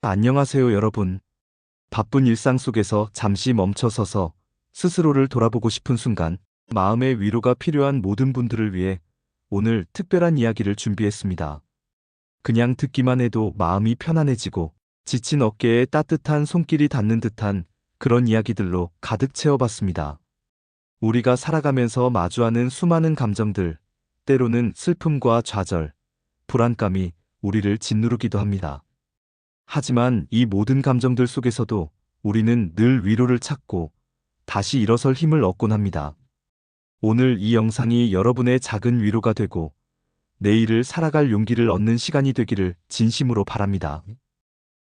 안녕하세요, 여러분. 바쁜 일상 속에서 잠시 멈춰서서 스스로를 돌아보고 싶은 순간, 마음의 위로가 필요한 모든 분들을 위해 오늘 특별한 이야기를 준비했습니다. 그냥 듣기만 해도 마음이 편안해지고 지친 어깨에 따뜻한 손길이 닿는 듯한 그런 이야기들로 가득 채워봤습니다. 우리가 살아가면서 마주하는 수많은 감정들, 때로는 슬픔과 좌절, 불안감이 우리를 짓누르기도 합니다. 하지만 이 모든 감정들 속에서도 우리는 늘 위로를 찾고 다시 일어설 힘을 얻곤 합니다. 오늘 이 영상이 여러분의 작은 위로가 되고 내일을 살아갈 용기를 얻는 시간이 되기를 진심으로 바랍니다.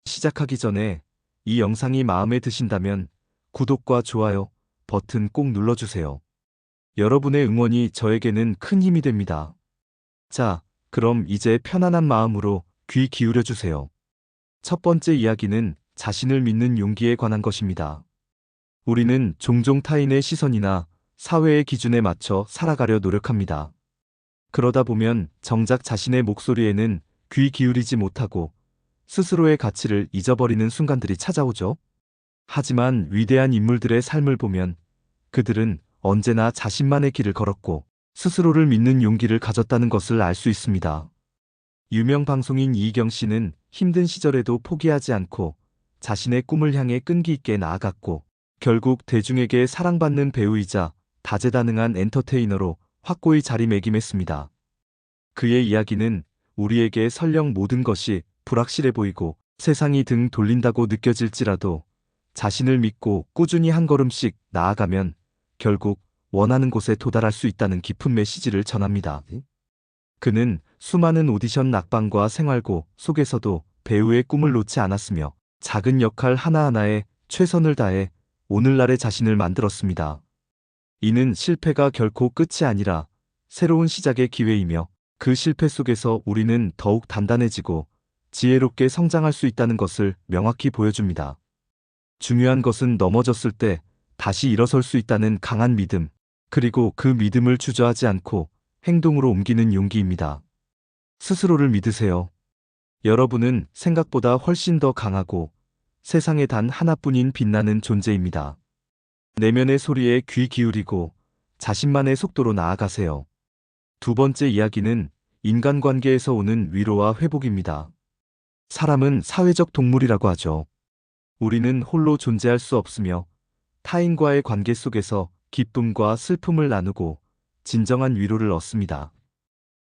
시작하기 전에 이 영상이 마음에 드신다면 구독과 좋아요 버튼 꼭 눌러주세요. 여러분의 응원이 저에게는 큰 힘이 됩니다. 자, 그럼 이제 편안한 마음으로 귀 기울여 주세요. 첫 번째 이야기는 자신을 믿는 용기에 관한 것입니다. 우리는 종종 타인의 시선이나 사회의 기준에 맞춰 살아가려 노력합니다. 그러다 보면 정작 자신의 목소리에는 귀 기울이지 못하고 스스로의 가치를 잊어버리는 순간들이 찾아오죠. 하지만 위대한 인물들의 삶을 보면 그들은 언제나 자신만의 길을 걸었고 스스로를 믿는 용기를 가졌다는 것을 알 수 있습니다. 유명 방송인 이희경 씨는 힘든 시절에도 포기하지 않고 자신의 꿈을 향해 끈기 있게 나아갔고 결국 대중에게 사랑받는 배우이자 다재다능한 엔터테이너로 확고히 자리매김했습니다. 그의 이야기는 우리에게 설령 모든 것이 불확실해 보이고 세상이 등 돌린다고 느껴질지라도 자신을 믿고 꾸준히 한 걸음씩 나아가면 결국 원하는 곳에 도달할 수 있다는 깊은 메시지를 전합니다. 그는 수많은 오디션 낙방과 생활고 속에서도 배우의 꿈을 놓지 않았으며 작은 역할 하나하나에 최선을 다해 오늘날의 자신을 만들었습니다. 이는 실패가 결코 끝이 아니라 새로운 시작의 기회이며 그 실패 속에서 우리는 더욱 단단해지고 지혜롭게 성장할 수 있다는 것을 명확히 보여줍니다. 중요한 것은 넘어졌을 때 다시 일어설 수 있다는 강한 믿음, 그리고 그 믿음을 주저하지 않고 행동으로 옮기는 용기입니다. 스스로를 믿으세요. 여러분은 생각보다 훨씬 더 강하고 세상에 단 하나뿐인 빛나는 존재입니다. 내면의 소리에 귀 기울이고 자신만의 속도로 나아가세요. 두 번째 이야기는 인간관계에서 오는 위로와 회복입니다. 사람은 사회적 동물이라고 하죠. 우리는 홀로 존재할 수 없으며 타인과의 관계 속에서 기쁨과 슬픔을 나누고 진정한 위로를 얻습니다.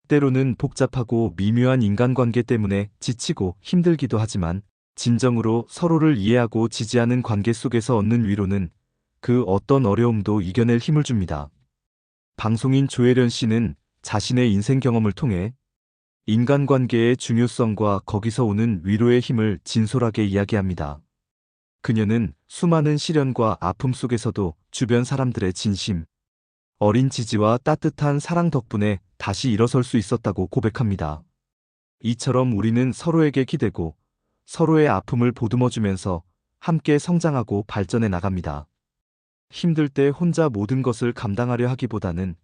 때로는 복잡하고 미묘한 인간관계 때문에 지치고 힘들기도 하지만 진정으로 서로를 이해하고 지지하는 관계 속에서 얻는 위로는 그 어떤 어려움도 이겨낼 힘을 줍니다. 방송인 조혜련 씨는 자신의 인생 경험을 통해 인간관계의 중요성과 거기서 오는 위로의 힘을 진솔하게 이야기합니다. 그녀는 수많은 시련과 아픔 속에서도 주변 사람들의 진심, 어린 지지와 따뜻한 사랑 덕분에 다시 일어설 수 있었다고 고백합니다. 이처럼 우리는 서로에게 기대고 서로의 아픔을 보듬어주면서 함께 성장하고 발전해 나갑니다. 힘들 때 혼자 모든 것을 감당하려 하기보다는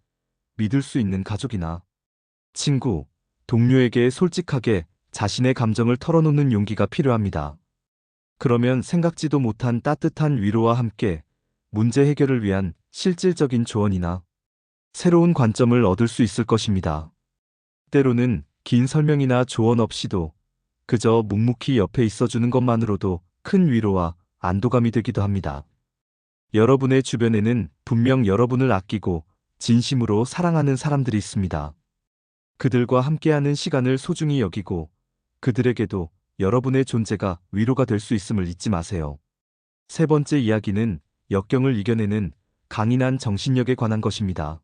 믿을 수 있는 가족이나 친구, 동료에게 솔직하게 자신의 감정을 털어놓는 용기가 필요합니다. 그러면 생각지도 못한 따뜻한 위로와 함께 문제 해결을 위한 실질적인 조언이나 새로운 관점을 얻을 수 있을 것입니다. 때로는 긴 설명이나 조언 없이도 그저 묵묵히 옆에 있어주는 것만으로도 큰 위로와 안도감이 되기도 합니다. 여러분의 주변에는 분명 여러분을 아끼고 진심으로 사랑하는 사람들이 있습니다. 그들과 함께하는 시간을 소중히 여기고 그들에게도 여러분의 존재가 위로가 될 수 있음을 잊지 마세요. 세 번째 이야기는 역경을 이겨내는 강인한 정신력에 관한 것입니다.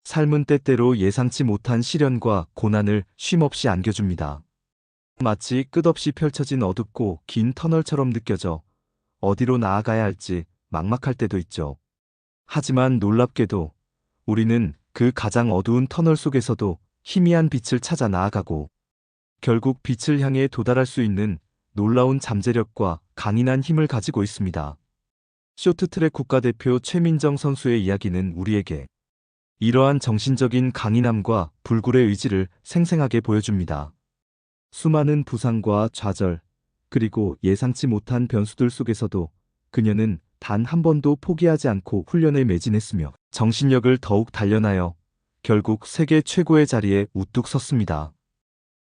삶은 때때로 예상치 못한 시련과 고난을 쉼없이 안겨줍니다. 마치 끝없이 펼쳐진 어둡고 긴 터널처럼 느껴져 어디로 나아가야 할지 막막할 때도 있죠. 하지만 놀랍게도 우리는 그 가장 어두운 터널 속에서도 희미한 빛을 찾아 나아가고 결국 빛을 향해 도달할 수 있는 놀라운 잠재력과 강인한 힘을 가지고 있습니다. 쇼트트랙 국가대표 최민정 선수의 이야기는 우리에게 이러한 정신적인 강인함과 불굴의 의지를 생생하게 보여줍니다. 수많은 부상과 좌절, 그리고 예상치 못한 변수들 속에서도 그녀는 단 한 번도 포기하지 않고 훈련에 매진했으며 정신력을 더욱 단련하여 결국 세계 최고의 자리에 우뚝 섰습니다.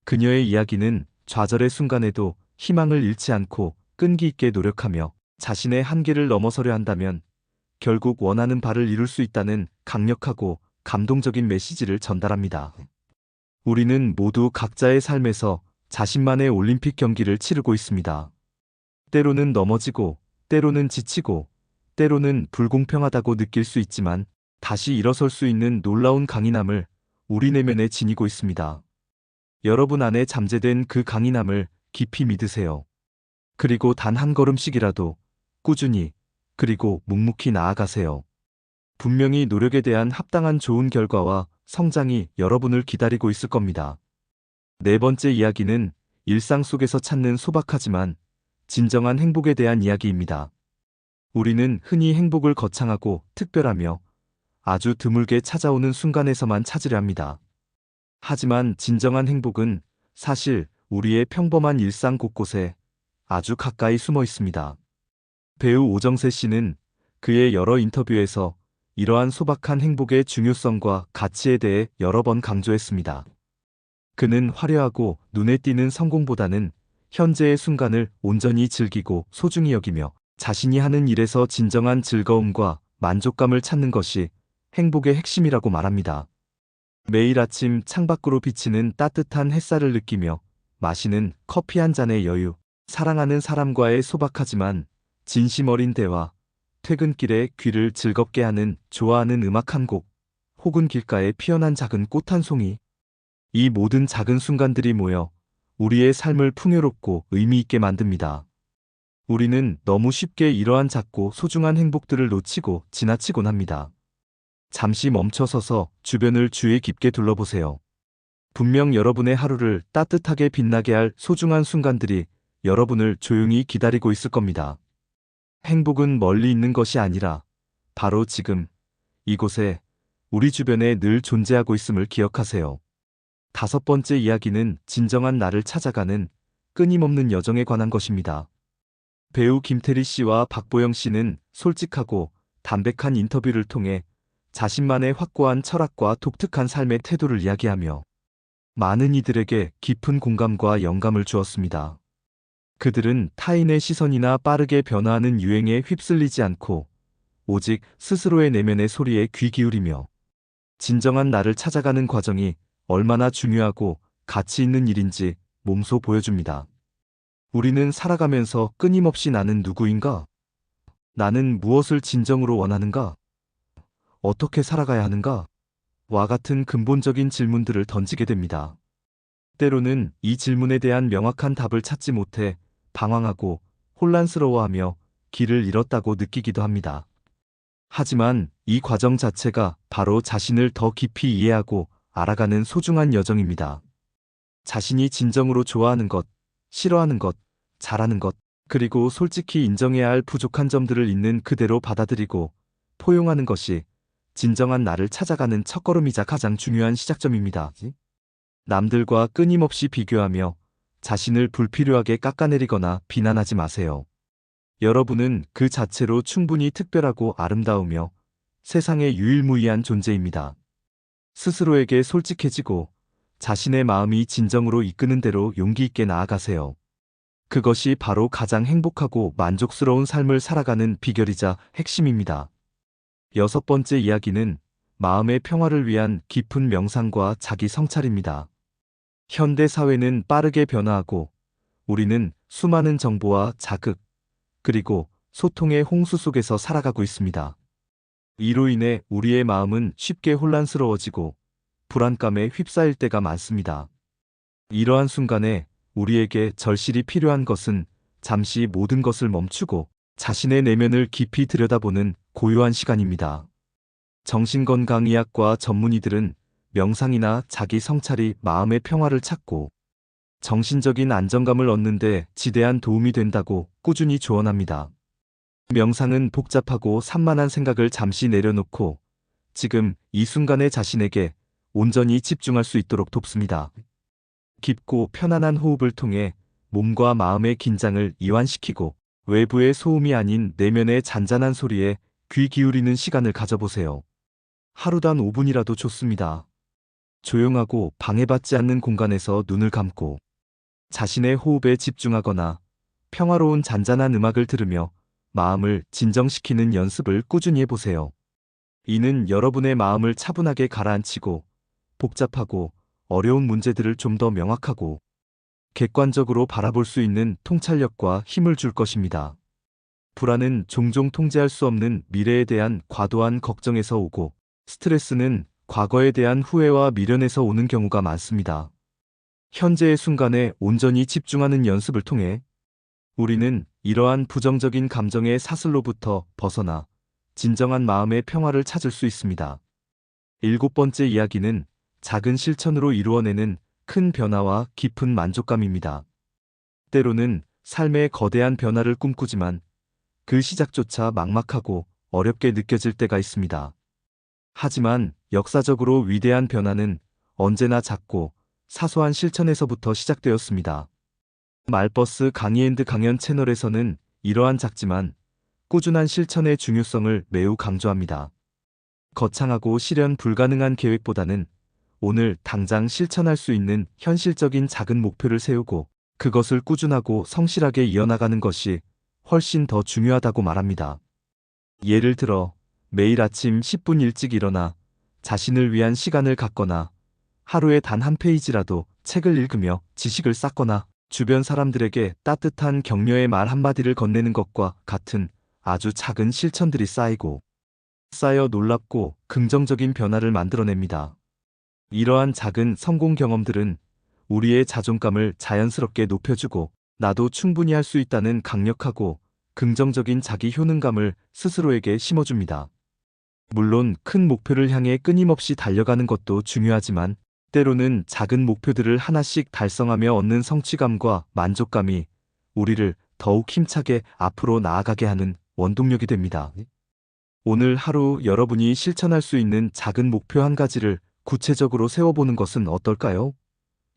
그녀의 이야기는 좌절의 순간에도 희망을 잃지 않고 끈기 있게 노력하며 자신의 한계를 넘어서려 한다면 결국 원하는 바를 이룰 수 있다는 강력하고 감동적인 메시지를 전달합니다. 우리는 모두 각자의 삶에서 자신만의 올림픽 경기를 치르고 있습니다. 때로는 넘어지고, 때로는 지치고, 때로는 불공평하다고 느낄 수 있지만 다시 일어설 수 있는 놀라운 강인함을 우리 내면에 지니고 있습니다. 여러분 안에 잠재된 그 강인함을 깊이 믿으세요. 그리고 단 한 걸음씩이라도 꾸준히 그리고 묵묵히 나아가세요. 분명히 노력에 대한 합당한 좋은 결과와 성장이 여러분을 기다리고 있을 겁니다. 네 번째 이야기는 일상 속에서 찾는 소박하지만 진정한 행복에 대한 이야기입니다. 우리는 흔히 행복을 거창하고 특별하며 아주 드물게 찾아오는 순간에서만 찾으려 합니다. 하지만 진정한 행복은 사실 우리의 평범한 일상 곳곳에 아주 가까이 숨어 있습니다. 배우 오정세 씨는 그의 여러 인터뷰에서 이러한 소박한 행복의 중요성과 가치에 대해 여러 번 강조했습니다. 그는 화려하고 눈에 띄는 성공보다는 현재의 순간을 온전히 즐기고 소중히 여기며 자신이 하는 일에서 진정한 즐거움과 만족감을 찾는 것이 행복의 핵심이라고 말합니다. 매일 아침 창밖으로 비치는 따뜻한 햇살을 느끼며 마시는 커피 한 잔의 여유, 사랑하는 사람과의 소박하지만 진심 어린 대화, 퇴근길에 귀를 즐겁게 하는 좋아하는 음악 한 곡, 혹은 길가에 피어난 작은 꽃 한 송이. 이 모든 작은 순간들이 모여 우리의 삶을 풍요롭고 의미 있게 만듭니다. 우리는 너무 쉽게 이러한 작고 소중한 행복들을 놓치고 지나치곤 합니다. 잠시 멈춰서서 주변을 주의 깊게 둘러보세요. 분명 여러분의 하루를 따뜻하게 빛나게 할 소중한 순간들이 여러분을 조용히 기다리고 있을 겁니다. 행복은 멀리 있는 것이 아니라 바로 지금 이곳에 우리 주변에 늘 존재하고 있음을 기억하세요. 다섯 번째 이야기는 진정한 나를 찾아가는 끊임없는 여정에 관한 것입니다. 배우 김태리 씨와 박보영 씨는 솔직하고 담백한 인터뷰를 통해 자신만의 확고한 철학과 독특한 삶의 태도를 이야기하며 많은 이들에게 깊은 공감과 영감을 주었습니다. 그들은 타인의 시선이나 빠르게 변화하는 유행에 휩쓸리지 않고 오직 스스로의 내면의 소리에 귀 기울이며 진정한 나를 찾아가는 과정이 얼마나 중요하고 가치 있는 일인지 몸소 보여줍니다. 우리는 살아가면서 끊임없이 나는 누구인가? 나는 무엇을 진정으로 원하는가? 어떻게 살아가야 하는가? 와 같은 근본적인 질문들을 던지게 됩니다. 때로는 이 질문에 대한 명확한 답을 찾지 못해 방황하고 혼란스러워하며 길을 잃었다고 느끼기도 합니다. 하지만 이 과정 자체가 바로 자신을 더 깊이 이해하고 알아가는 소중한 여정입니다. 자신이 진정으로 좋아하는 것, 싫어하는 것, 잘하는 것, 그리고 솔직히 인정해야 할 부족한 점들을 있는 그대로 받아들이고 포용하는 것이 진정한 나를 찾아가는 첫걸음이자 가장 중요한 시작점입니다. 남들과 끊임없이 비교하며 자신을 불필요하게 깎아내리거나 비난하지 마세요. 여러분은 그 자체로 충분히 특별하고 아름다우며 세상의 유일무이한 존재입니다. 스스로에게 솔직해지고 자신의 마음이 진정으로 이끄는 대로 용기 있게 나아가세요. 그것이 바로 가장 행복하고 만족스러운 삶을 살아가는 비결이자 핵심입니다. 여섯 번째 이야기는 마음의 평화를 위한 깊은 명상과 자기 성찰입니다. 현대 사회는 빠르게 변화하고 우리는 수많은 정보와 자극, 그리고 소통의 홍수 속에서 살아가고 있습니다. 이로 인해 우리의 마음은 쉽게 혼란스러워지고 불안감에 휩싸일 때가 많습니다. 이러한 순간에 우리에게 절실히 필요한 것은 잠시 모든 것을 멈추고 자신의 내면을 깊이 들여다보는 고요한 시간입니다. 정신건강의학과 전문의들은 명상이나 자기 성찰이 마음의 평화를 찾고 정신적인 안정감을 얻는 데 지대한 도움이 된다고 꾸준히 조언합니다. 명상은 복잡하고 산만한 생각을 잠시 내려놓고 지금 이 순간의 자신에게 온전히 집중할 수 있도록 돕습니다. 깊고 편안한 호흡을 통해 몸과 마음의 긴장을 이완시키고 외부의 소음이 아닌 내면의 잔잔한 소리에 귀 기울이는 시간을 가져보세요. 하루단 5분이라도 좋습니다. 조용하고 방해받지 않는 공간에서 눈을 감고 자신의 호흡에 집중하거나 평화로운 잔잔한 음악을 들으며 마음을 진정시키는 연습을 꾸준히 해보세요. 이는 여러분의 마음을 차분하게 가라앉히고 복잡하고 어려운 문제들을 좀 더 명확하고 객관적으로 바라볼 수 있는 통찰력과 힘을 줄 것입니다. 불안은 종종 통제할 수 없는 미래에 대한 과도한 걱정에서 오고, 스트레스는 과거에 대한 후회와 미련에서 오는 경우가 많습니다. 현재의 순간에 온전히 집중하는 연습을 통해 우리는 이러한 부정적인 감정의 사슬로부터 벗어나 진정한 마음의 평화를 찾을 수 있습니다. 7번째 이야기는 작은 실천으로 이루어내는 큰 변화와 깊은 만족감입니다. 때로는 삶의 거대한 변화를 꿈꾸지만 그 시작조차 막막하고 어렵게 느껴질 때가 있습니다. 하지만 역사적으로 위대한 변화는 언제나 작고 사소한 실천에서부터 시작되었습니다. 말버스 강의앤드 강연 채널에서는 이러한 작지만 꾸준한 실천의 중요성을 매우 강조합니다. 거창하고 실현 불가능한 계획보다는 오늘 당장 실천할 수 있는 현실적인 작은 목표를 세우고 그것을 꾸준하고 성실하게 이어나가는 것이 훨씬 더 중요하다고 말합니다. 예를 들어 매일 아침 10분 일찍 일어나 자신을 위한 시간을 갖거나 하루에 단 한 페이지라도 책을 읽으며 지식을 쌓거나 주변 사람들에게 따뜻한 격려의 말 한마디를 건네는 것과 같은 아주 작은 실천들이 쌓여 놀랍고 긍정적인 변화를 만들어냅니다. 이러한 작은 성공 경험들은 우리의 자존감을 자연스럽게 높여주고 나도 충분히 할 수 있다는 강력하고 긍정적인 자기 효능감을 스스로에게 심어줍니다. 물론 큰 목표를 향해 끊임없이 달려가는 것도 중요하지만 때로는 작은 목표들을 하나씩 달성하며 얻는 성취감과 만족감이 우리를 더욱 힘차게 앞으로 나아가게 하는 원동력이 됩니다. 오늘 하루 여러분이 실천할 수 있는 작은 목표 한 가지를 구체적으로 세워보는 것은 어떨까요?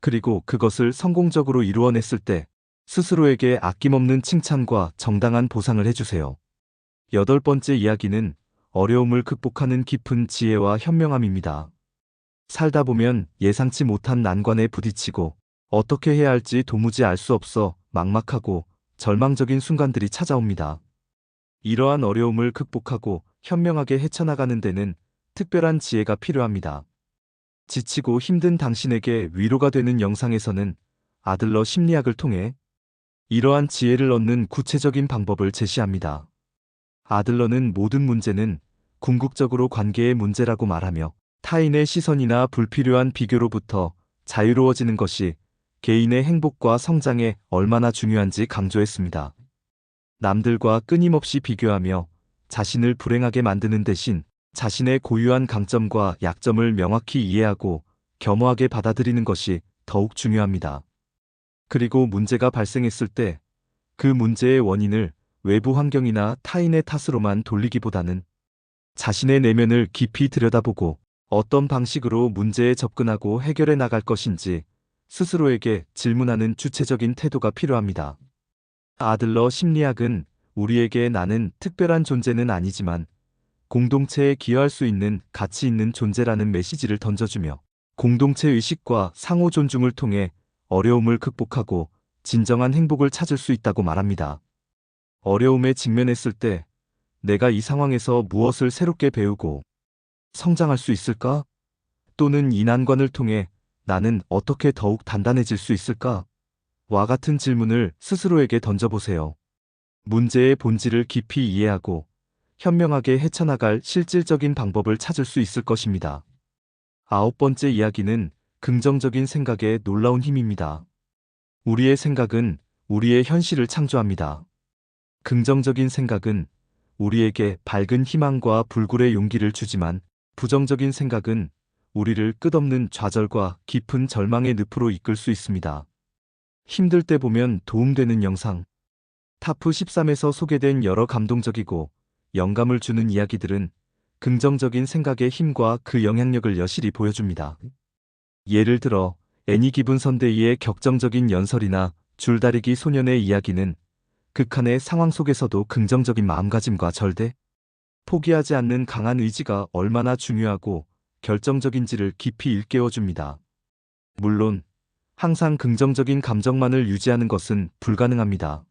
그리고 그것을 성공적으로 이루어냈을 때 스스로에게 아낌없는 칭찬과 정당한 보상을 해주세요. 8번째 이야기는 어려움을 극복하는 깊은 지혜와 현명함입니다. 살다 보면 예상치 못한 난관에 부딪히고 어떻게 해야 할지 도무지 알 수 없어 막막하고 절망적인 순간들이 찾아옵니다. 이러한 어려움을 극복하고 현명하게 헤쳐나가는 데는 특별한 지혜가 필요합니다. 지치고 힘든 당신에게 위로가 되는 영상에서는 아들러 심리학을 통해 이러한 지혜를 얻는 구체적인 방법을 제시합니다. 아들러는 모든 문제는 궁극적으로 관계의 문제라고 말하며 타인의 시선이나 불필요한 비교로부터 자유로워지는 것이 개인의 행복과 성장에 얼마나 중요한지 강조했습니다. 남들과 끊임없이 비교하며 자신을 불행하게 만드는 대신 자신의 고유한 강점과 약점을 명확히 이해하고 겸허하게 받아들이는 것이 더욱 중요합니다. 그리고 문제가 발생했을 때 그 문제의 원인을 외부 환경이나 타인의 탓으로만 돌리기보다는 자신의 내면을 깊이 들여다보고 어떤 방식으로 문제에 접근하고 해결해 나갈 것인지 스스로에게 질문하는 주체적인 태도가 필요합니다. 아들러 심리학은 우리에게 나는 특별한 존재는 아니지만 공동체에 기여할 수 있는 가치 있는 존재라는 메시지를 던져주며 공동체 의식과 상호 존중을 통해 어려움을 극복하고 진정한 행복을 찾을 수 있다고 말합니다. 어려움에 직면했을 때 내가 이 상황에서 무엇을 새롭게 배우고 성장할 수 있을까? 또는 이 난관을 통해 나는 어떻게 더욱 단단해질 수 있을까? 와 같은 질문을 스스로에게 던져보세요. 문제의 본질을 깊이 이해하고 현명하게 헤쳐나갈 실질적인 방법을 찾을 수 있을 것입니다. 9번째 이야기는 긍정적인 생각의 놀라운 힘입니다. 우리의 생각은 우리의 현실을 창조합니다. 긍정적인 생각은 우리에게 밝은 희망과 불굴의 용기를 주지만 부정적인 생각은 우리를 끝없는 좌절과 깊은 절망의 늪으로 이끌 수 있습니다. 힘들 때 보면 도움되는 영상 타프 13에서 소개된 여러 감동적이고 영감을 주는 이야기들은 긍정적인 생각의 힘과 그 영향력을 여실히 보여줍니다. 예를 들어 애니 기분 선데이의 격정적인 연설이나 줄다리기 소년의 이야기는 극한의 상황 속에서도 긍정적인 마음가짐과 절대 포기하지 않는 강한 의지가 얼마나 중요하고 결정적인지를 깊이 일깨워줍니다. 물론 항상 긍정적인 감정만을 유지하는 것은 불가능합니다.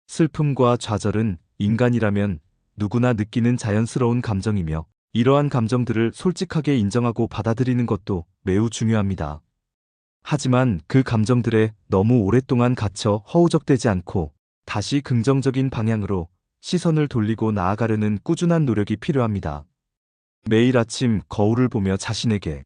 슬픔과 좌절은 인간이라면 누구나 느끼는 자연스러운 감정이며 이러한 감정들을 솔직하게 인정하고 받아들이는 것도 매우 중요합니다. 하지만 그 감정들에 너무 오랫동안 갇혀 허우적대지 않고 다시 긍정적인 방향으로 시선을 돌리고 나아가려는 꾸준한 노력이 필요합니다. 매일 아침 거울을 보며 자신에게